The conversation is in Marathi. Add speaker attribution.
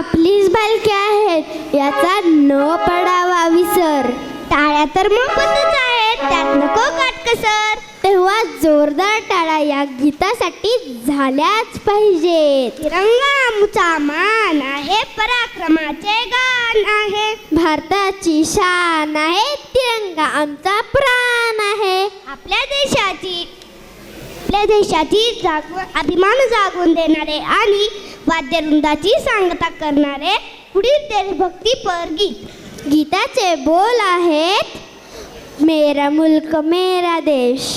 Speaker 1: आपलीच बालके आहेत याचा न पडावा विसर.
Speaker 2: टाळ्या तर मोफतच आहेत, त्यात नको काटकसर.
Speaker 1: तेव्हा जोरदार टाळ्या या गीतासाठी झाल्याच पाहिजेत.
Speaker 2: तिरंगा आमचा मान आहे, पराक्रमाचे गान आहे.
Speaker 1: भारताची शान आहे, तिरंगा आमचा प्राण आहे.
Speaker 2: आपल्या देशाची अभिमान जागवून देणारे आणि वाद्यवृंदाची सांगता करणारे पुढील देशभक्तीपर गीत.
Speaker 1: गीताचे बोल आहेत, मेरा मुल्क मेरा देश.